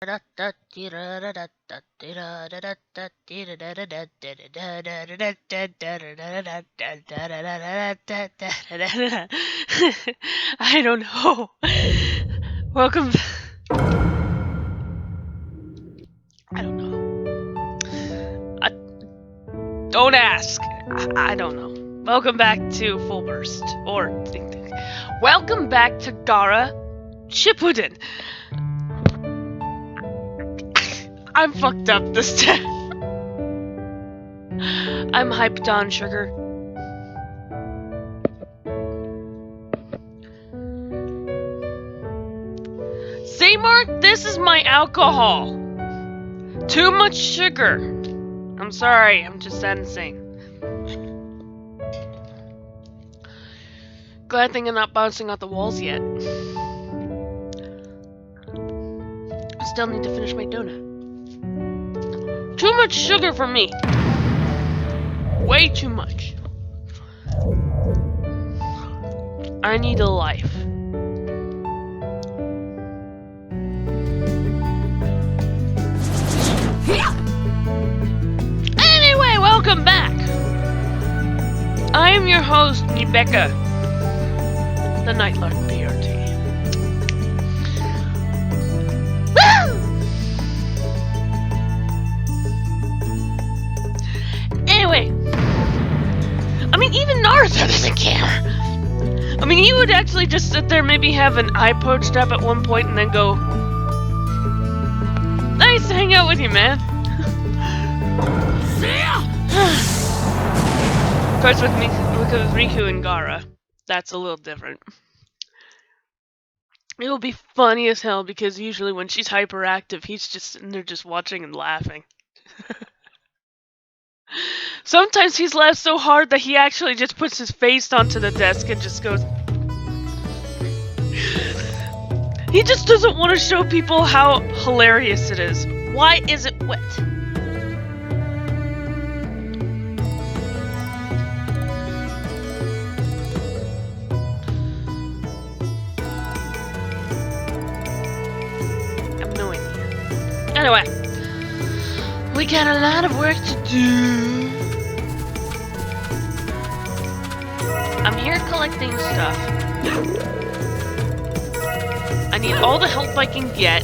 I don't know. Welcome. I don't know. I, don't ask. I don't know. Welcome back to Full Burst. Or. Welcome back to Gaara Shippuden. I'm fucked up this time. I'm hyped on sugar. See, Mark, this is my alcohol. Too much sugar. I'm sorry, I'm just that insane. Glad thing I'm not bouncing off the walls yet. I still need to finish my donut. Too much sugar for me. Way too much. I need a life. Anyway, welcome back. I am your host, Rebecca, the Nightlark PRT. Woo! Anyway, I mean, even Naruto doesn't care. I mean, he would actually just sit there, maybe have an eye poached up at one point, and then go, "Nice to hang out with you, man." Of course, with Riku and Gaara, that's a little different. It'll be funny as hell because usually when she's hyperactive, he's just sitting there just watching and laughing. Sometimes he's laughed so hard that he actually just puts his face onto the desk and just goes. He just doesn't want to show people how hilarious it is. Why is it wet? Anyway, we got a lot of work to do. I'm here collecting stuff. I need all the help I can get.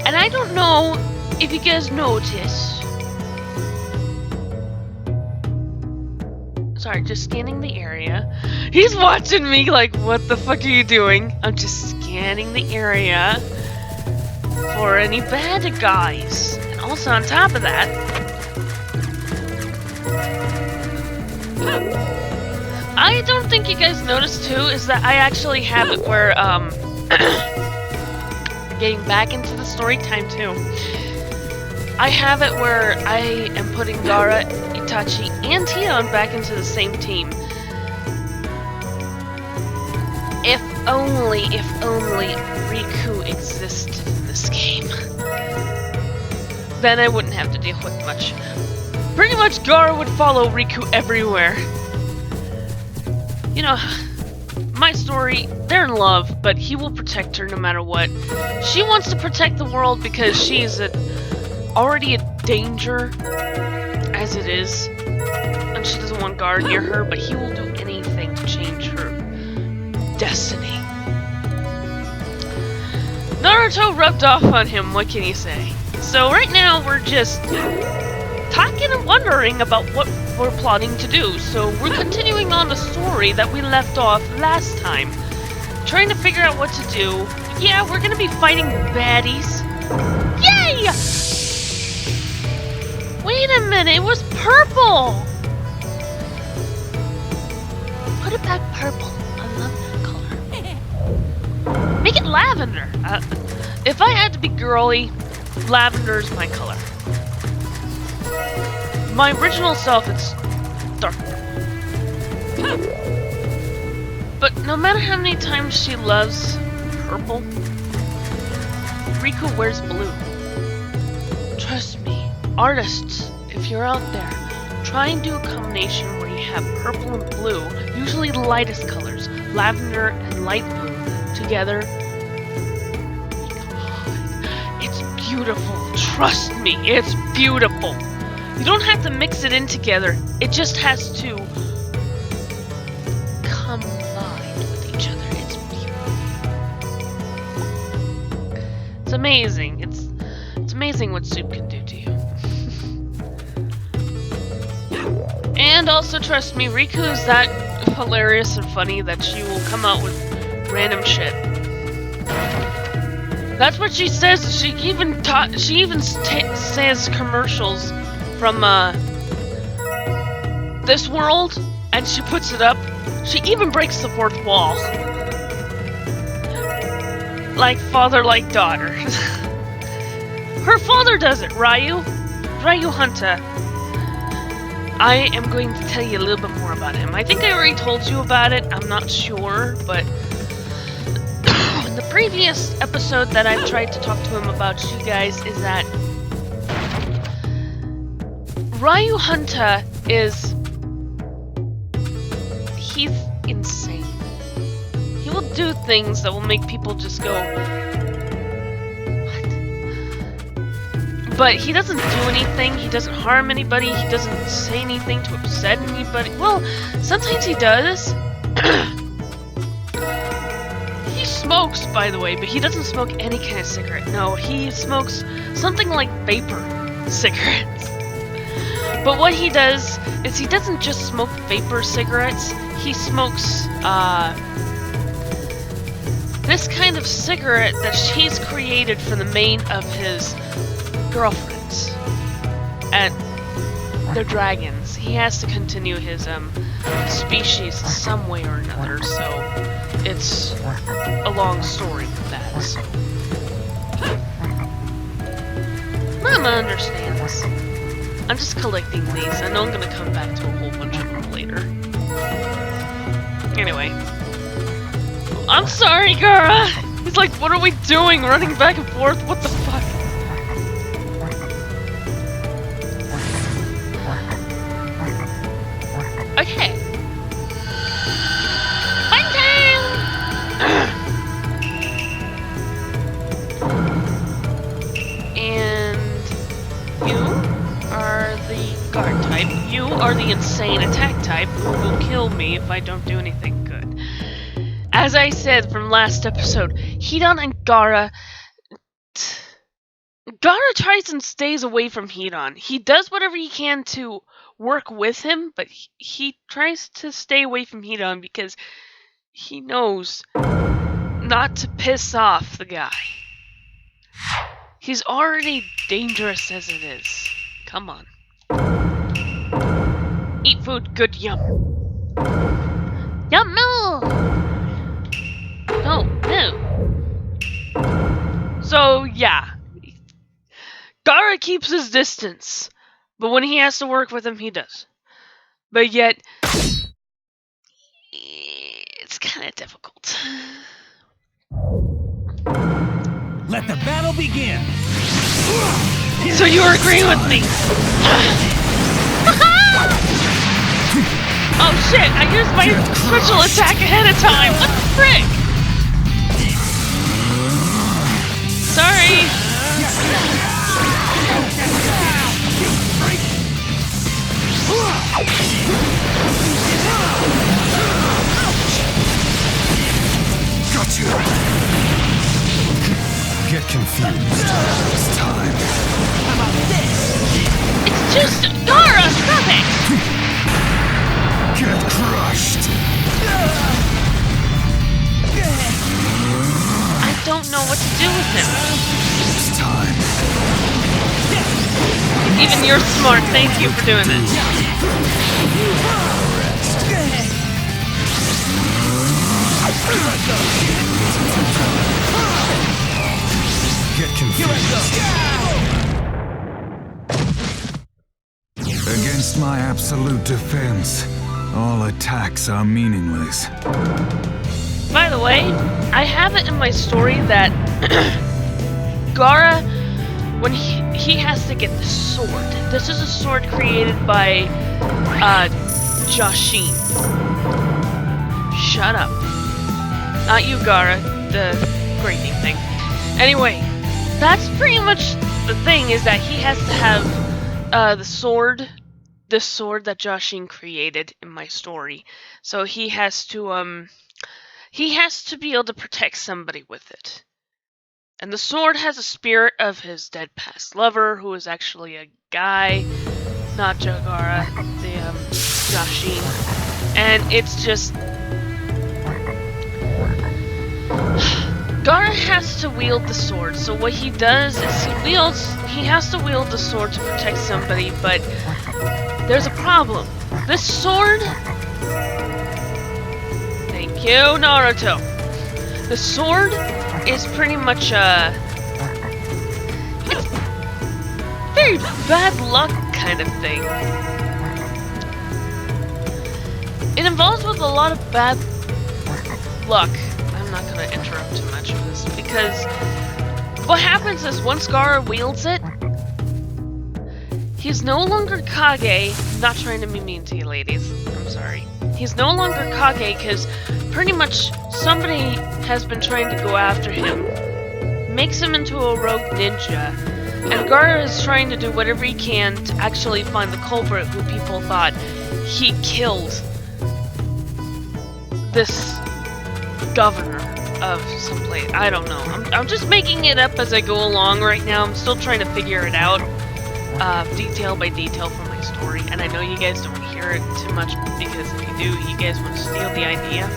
And I don't know if you guys notice. Sorry, just scanning the area. He's watching me like, what the fuck are you doing? I'm just scanning the area for any bad guys. And also on top of that, I don't think you guys noticed too, is that I actually have it where, getting back into the story time too, I have it where I am putting Gaara, Itachi, and Hidan back into the same team. If only Riku existed in this game. Then I wouldn't have to deal with much. Pretty much Gaara would follow Riku everywhere. You know, my story, they're in love, but he will protect her no matter what. She wants to protect the world because she's already a danger as it is. And she doesn't want Gaara near her, but he will do anything to change her destiny. Naruto rubbed off on him, what can you say? So right now we're just talking and wondering about what we're plotting to do. So we're continuing on the story that we left off last time. Trying to figure out what to do. Yeah, we're gonna be fighting baddies. Yay! Wait a minute, it was purple! Put it back purple. I love that color. Make it lavender. If I had to be girly, lavender's my color. My original self, it's dark. But no matter how many times she loves purple, Riku wears blue. Trust me, artists, if you're out there, try and do a combination where you have purple and blue, usually the lightest colors, lavender and light blue, together. beautiful. Trust me, it's beautiful. You don't have to mix it in together. It just has to combine with each other. It's beautiful. It's amazing. It's amazing what soup can do to you. And also, trust me, Riku is that hilarious and funny that she will come out with random shit. That's what she says. She even says commercials from this world, and she puts it up. She even breaks the fourth wall. Like father, like daughter. Her father does it, Ryu Hunter. I am going to tell you a little bit more about him. I think I already told you about it, I'm not sure, but in the previous episode that I've tried to talk to him about, you guys, is that Ryu Hunter he's insane. He will do things that will make people just go, but he doesn't do anything, he doesn't harm anybody, he doesn't say anything to upset anybody. Well, sometimes he does. He smokes, by the way, but he doesn't smoke any kind of cigarette. No, he smokes something like vapor cigarettes. But what he does is he doesn't just smoke vapor cigarettes, he smokes this kind of cigarette that he's created for the main of his girlfriends, and they're dragons. He has to continue his species some way or another, so it's a long story with that. So. Mama understands. I'm just collecting these. I know I'm gonna come back to a whole bunch of them later. Anyway, I'm sorry, Gaara. He's like, what are we doing? Running back and forth? What the fuck? Okay. Fun time! And you are the guard type. You are the insane attack type who will kill me if I don't do anything good. As I said from last episode, Hidan and Gaara tries and stays away from Hidan. He does whatever he can to work with him, but he tries to stay away from Hidan because he knows not to piss off the guy. He's already dangerous as it is. Come on. Eat food, good yum. Yum, no! No, no. So, yeah. Gaara keeps his distance. But when he has to work with him, he does. But yet, it's kind of difficult. Let the battle begin! So you are agreeing with me? Oh shit, I used my special attack ahead of time! What the frick? Sorry! Got you! Get confused. It's time. How about this? It's just Gaara! Stop it! Get crushed! I don't know what to do with him. It's time. Even you're smart, thank you for doing it. Get confused. Against my absolute defense, all attacks are meaningless. By the way, I have it in my story that Gaara, when he has to get the sword. This is a sword created by Jashin. Shut up. Not you, Gaara, the grading thing. Anyway, that's pretty much the thing, is that he has to have the sword that Joshin created in my story. So he has to be able to protect somebody with it. And the sword has a spirit of his dead past lover, who is actually a guy, not Gaara, the Joshin. And it's just Gaara has to wield the sword, so what he does is he has to wield the sword to protect somebody, but there's a problem. This sword... Thank you, Naruto. The sword is pretty much it's very bad luck kind of thing. It involves with a lot of bad luck. I'm not gonna interrupt too much of this, because what happens is once Gaara wields it, he's no longer Kage. Not trying to be mean to you ladies, I'm sorry. He's no longer Kage because pretty much somebody has been trying to go after him, makes him into a rogue ninja, and Gaara is trying to do whatever he can to actually find the culprit who people thought he killed this governor of some place. I don't know. I'm just making it up as I go along right now. I'm still trying to figure it out, detail by detail from my story. And I know you guys don't hear it too much, because if you do, you guys want to steal the idea.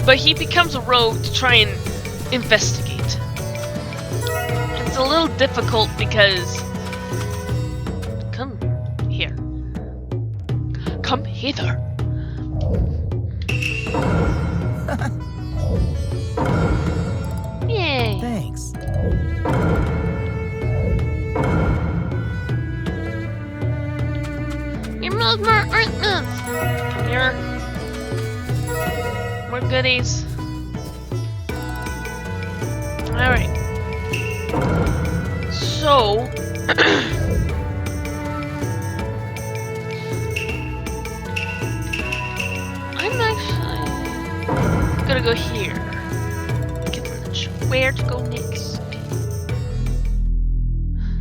But he becomes a rogue to try and investigate. It's a little difficult because... Come here. Come hither. Yay. Thanks. Your milk more ointments. Here. More goodies. Alright. So I'm actually gonna go here. Get where to go next.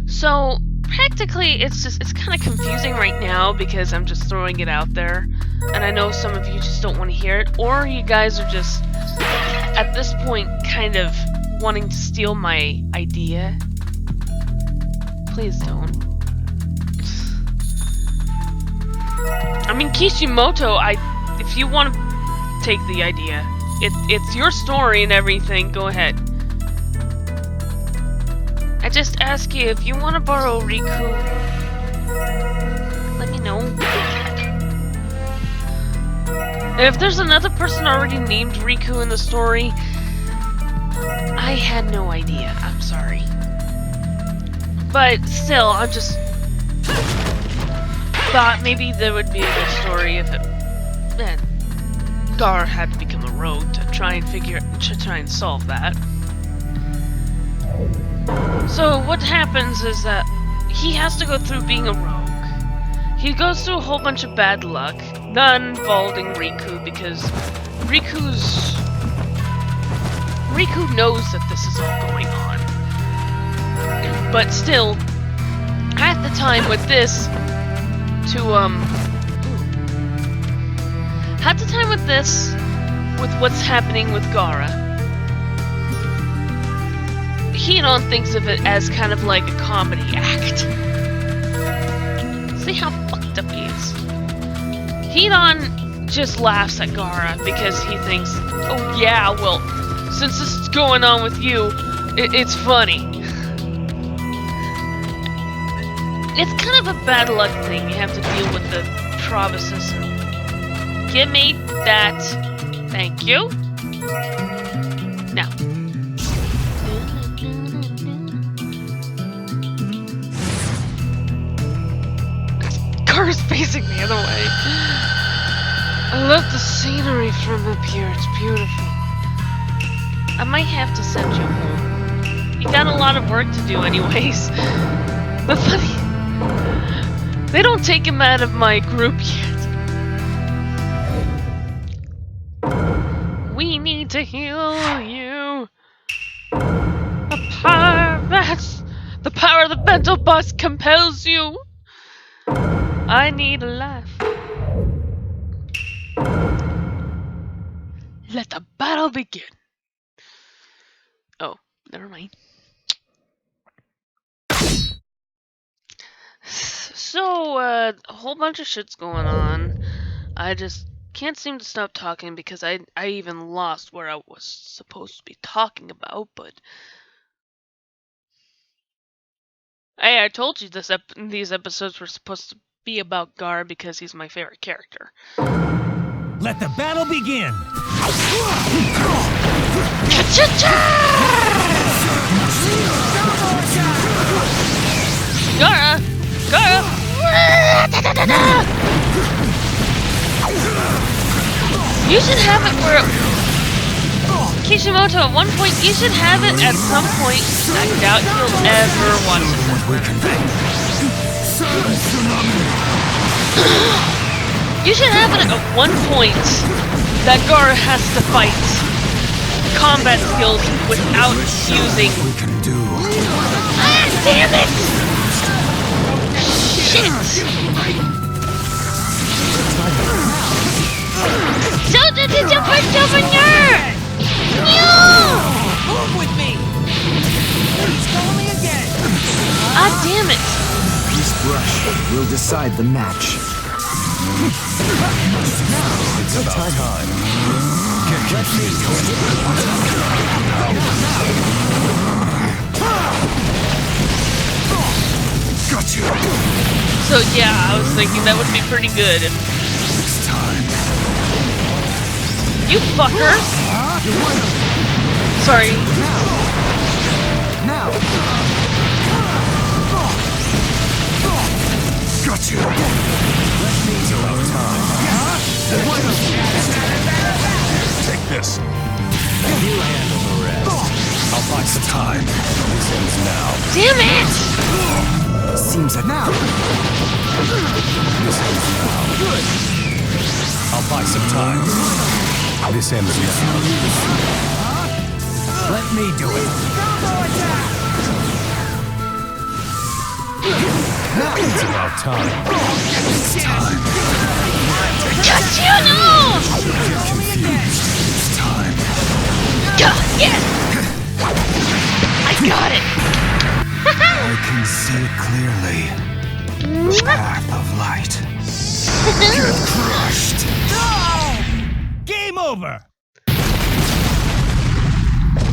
So practically it's kind of confusing right now because I'm just throwing it out there, and I know some of you just don't want to hear it, or you guys are just at this point kind of wanting to steal my idea. Please don't. I mean, Kishimoto, if you want to take the idea, it's your story and everything, go ahead. I just ask you, if you want to borrow Riku, let me know. And if there's another person already named Riku in the story, I had no idea, I'm sorry. But still, I just thought maybe there would be a good story if Gaara had to become a rogue to try and solve that. So what happens is that he has to go through being a rogue. He goes through a whole bunch of bad luck, none involving Riku, because Riku knows that this is all going on. But still, I have the time with this with what's happening with Gaara. Hidan thinks of it as kind of like a comedy act. See how fucked up he is. Hidan just laughs at Gaara because he thinks, oh yeah, well, since this is going on with you, it's funny. It's kind of a bad luck thing. You have to deal with the provinces. Give me that. Thank you. Now. Gaara's facing the other way. I love the scenery from up here. It's beautiful. I might have to send you home. You got a lot of work to do anyways. The funny... They don't take him out of my group yet. We need to heal you. A Yes! The power of the mental bus compels you! I need a laugh. Let the battle begin. Oh, never mind. So, a whole bunch of shit's going on. I just can't seem to stop talking because I even lost where I was supposed to be talking about, but... Hey, I told you these episodes were supposed to be about Gaara because he's my favorite character. Let the battle begin! Gaara! Gaara! You should have it where... Kishimoto, at one point, you should have it at some point. I doubt you'll ever watch it. You should have it at one point that Gaara has to fight combat skills without using... Ah, damn it! Shit! So did you push over here? No! Move with me! Please call me again! Ah, damn it! This brush will decide the match. It's about time. Gotcha! So yeah, I was thinking that would be pretty good if... It's time. You fucker! Sorry. Now! Gotcha! It's about time. Take this. You handle the rest. I'll buy some time. This ends now. Damn it! Seems that now! This ends now. Good. I'll buy some time. This ends now. Let me do it. Now it's about time. It's time. Just you know! Get confused. It's time. Yes! I got it! I can see clearly. The path of light. Get crushed! Game over!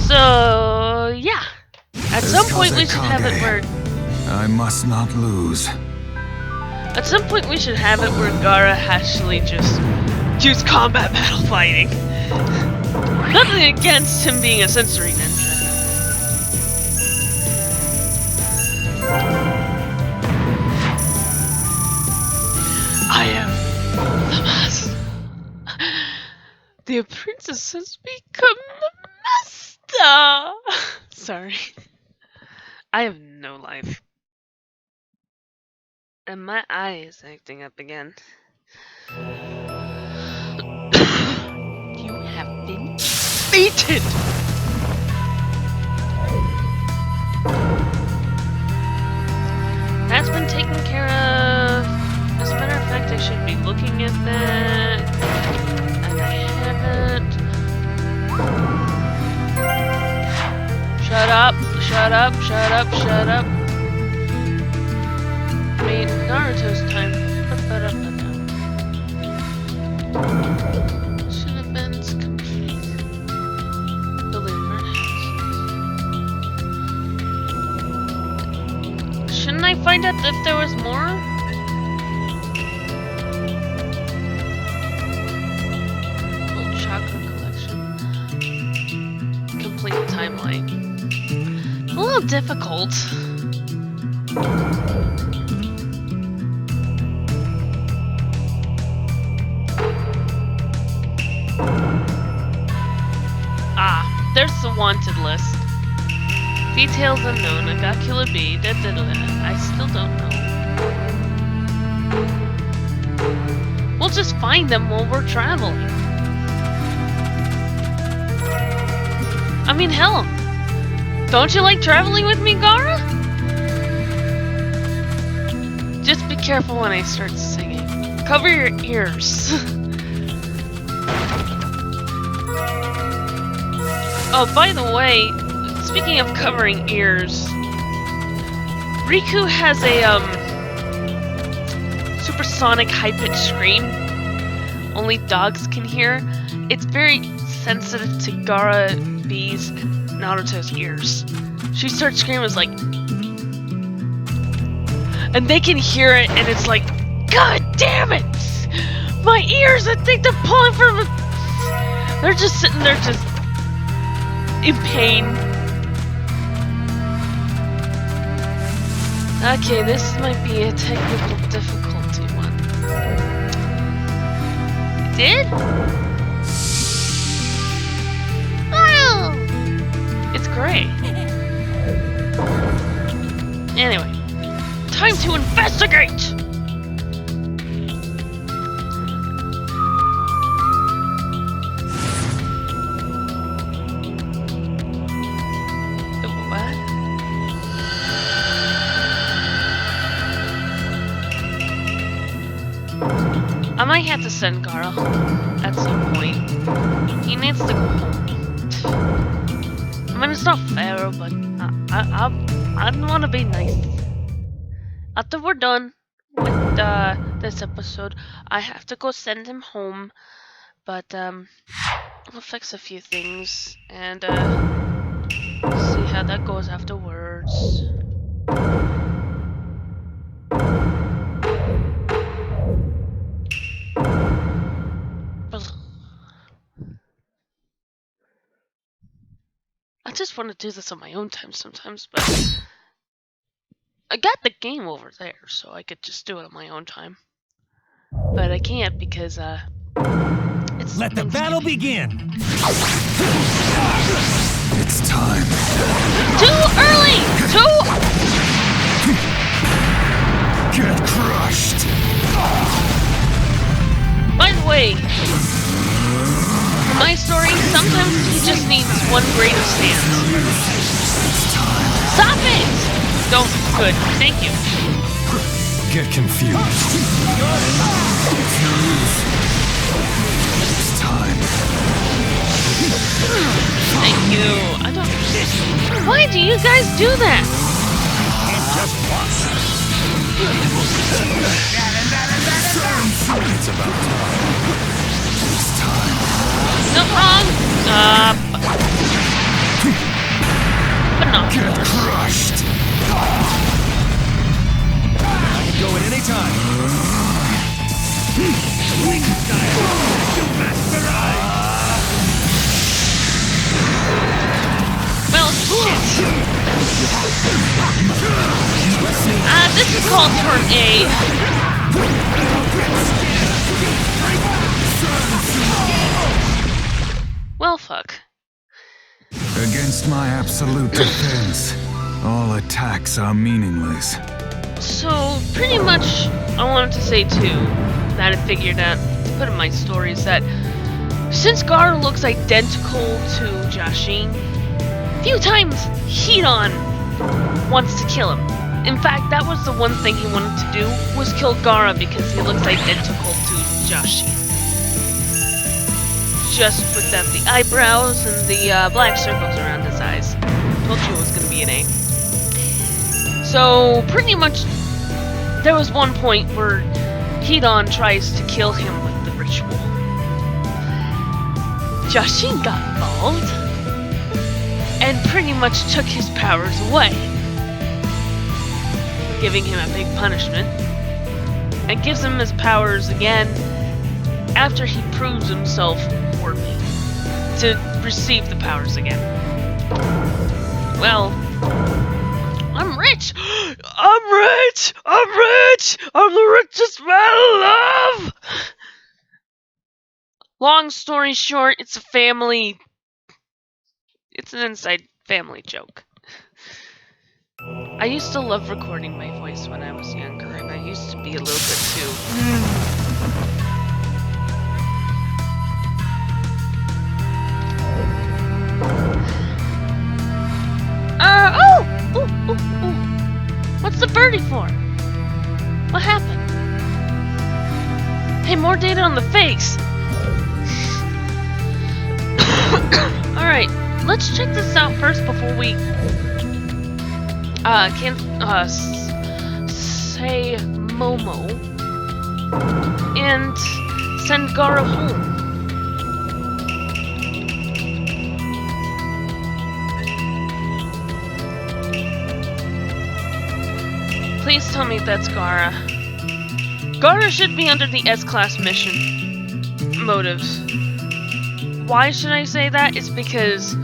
So, yeah. At some point we should have it where... I must not lose. At some point we should have it where Gaara actually just use combat battle fighting. Nothing against him being a sensory ninja. I am the master. The princess has become the master. Sorry. I have no life. And my eye is acting up again. You have been defeated! That's been taken care of. As a matter of fact, I should be looking at that. And I haven't. Shut up, shut up, shut up, shut up. Wait, Naruto's time. Should have been complete. Shouldn't I find out if there was more? Old chakra collection. Complete timeline. A little difficult. There's the wanted list. Details unknown. Agakula B. Da, da, da, da. I still don't know. We'll just find them while we're traveling. I mean, hell. Don't you like traveling with me, Gaara? Just be careful when I start singing. Cover your ears. Oh, by the way, speaking of covering ears, Riku has a supersonic high-pitched scream only dogs can hear. It's very sensitive to Gaara B's and Naruto's ears. She starts screaming, it's like, and they can hear it, and it's like, God damn it! My ears! I think they're pulling from. They're just sitting there, just in pain. Okay, this might be a technical difficulty one. Did? Oh! It's great. Anyway, time to investigate! I might have to send Gaara home at some point. He needs to go home. I mean, it's not fair, but I want to be nice. After we're done with this episode, I have to go send him home. But I'll fix a few things and see how that goes afterwards. I just want to do this on my own time sometimes, but I got the game over there, so I could just do it on my own time. But I can't because it's Let the battle begin! It's time. Too early! Get crushed. By the way, for my story, sometimes he just needs one greater stance. Stop it! Don't. Good. Thank you. Get confused. It's time. Thank you. I don't. Why do you guys do that? It's about time. No, wrong. But no. Get crushed. I can go at any time. Well, shit. This is called turn A. Well, fuck. Against my absolute defense, all attacks are meaningless. So, pretty much, I wanted to say too, that I figured out, put in my stories, that since Gaara looks identical to Jashin, a few times Hidan wants to kill him. In fact, that was the one thing he wanted to do, was kill Gaara because he looks identical to Jashin. Just without the eyebrows and the black circles around his eyes. Told you it was gonna be an A. So, pretty much, there was one point where Hidan tries to kill him with the ritual. Jashin got involved, and pretty much took his powers away, giving him a big punishment, and gives him his powers again after he proves himself worthy to receive the powers again. Well, I'm rich! I'm rich! I'm rich! I'm the richest man alive! Long story short, it's a family... It's an inside family joke. I used to love recording my voice when I was younger, and I used to be a little bit too... party for? What happened? Hey, more data on the face! Alright, let's check this out first before we say Momo and send Gaara home. Please tell me that's Gaara. Gaara should be under the S-Class mission motives. Why should I say that? It's because,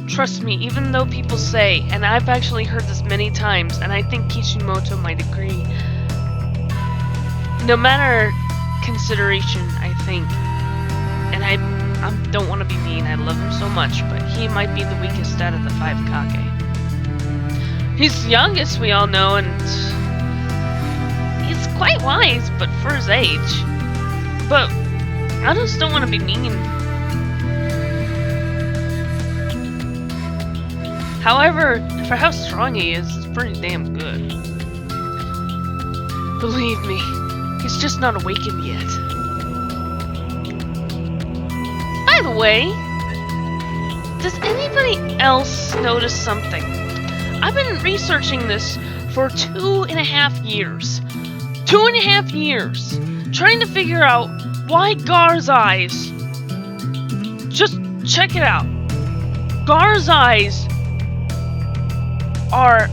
trust me, even though people say, and I've actually heard this many times, and I think Kishimoto might agree, no matter consideration, I think, and I don't want to be mean, I love him so much, but he might be the weakest out of the 5 Kage. He's the youngest, we all know, and he's quite wise, but for his age. But I just don't want to be mean. However, for how strong he is, it's pretty damn good. Believe me, he's just not awakened yet. By the way, does anybody else notice something? I've been researching this for 2.5 years. 2.5 years! Trying to figure out why Gaara's eyes... Just check it out. Gaara's eyes are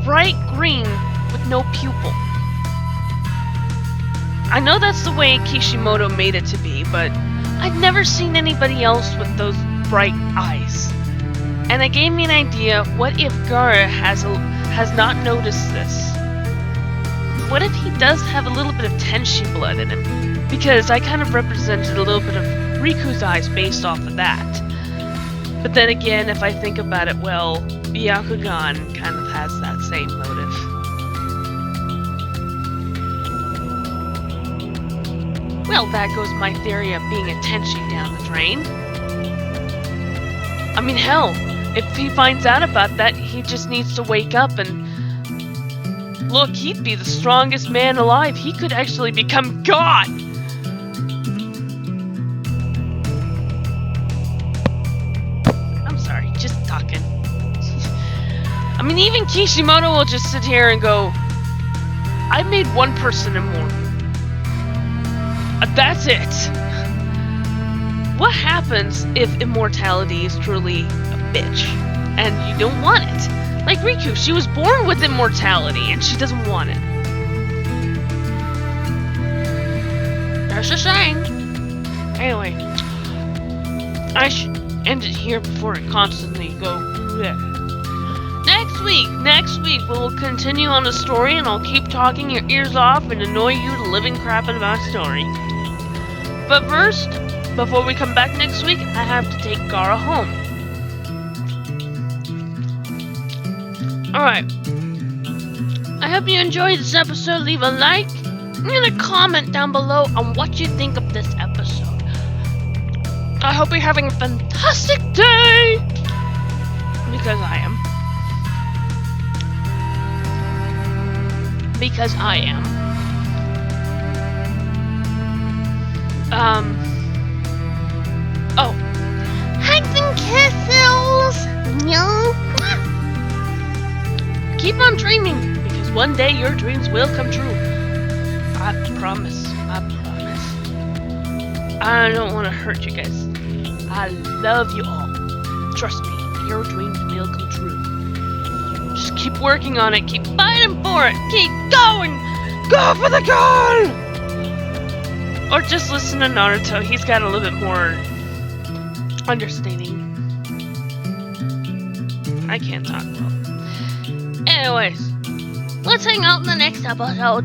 bright green with no pupil. I know that's the way Kishimoto made it to be, but I've never seen anybody else with those bright eyes. And it gave me an idea, what if Gaara has not noticed this? What if he does have a little bit of Tenshi blood in him? Because I kind of represented a little bit of Riku's eyes based off of that. But then again, if I think about it, well, Byakugan kind of has that same motive. Well, that goes my theory of being a Tenshi down the drain. I mean, hell, if he finds out about that, he just needs to wake up and... Look, he'd be the strongest man alive. He could actually become God! I'm sorry, just talking. I mean, even Kishimoto will just sit here and go, I made one person immortal. That's it. What happens if immortality is truly a bitch and you don't want it? Like Riku, she was born with immortality and she doesn't want it. That's a saying. Anyway, I should end it here before it constantly go bleh. Next week we will continue on the story and I'll keep talking your ears off and annoy you to living crap in my story. But first, before we come back next week, I have to take Gaara home. Alright. I hope you enjoyed this episode. Leave a like and a comment down below on what you think of this episode. I hope you're having a fantastic day! Because I am. Because I am. Oh. Hugs and kisses! No. Keep on dreaming, because one day your dreams will come true. I promise. I promise. I don't want to hurt you guys. I love you all. Trust me, your dreams will come true. Just keep working on it. Keep fighting for it. Keep going. Go for the goal! Or just listen to Naruto. He's got a little bit more understanding. I can't talk well. Anyways, let's hang out in the next episode.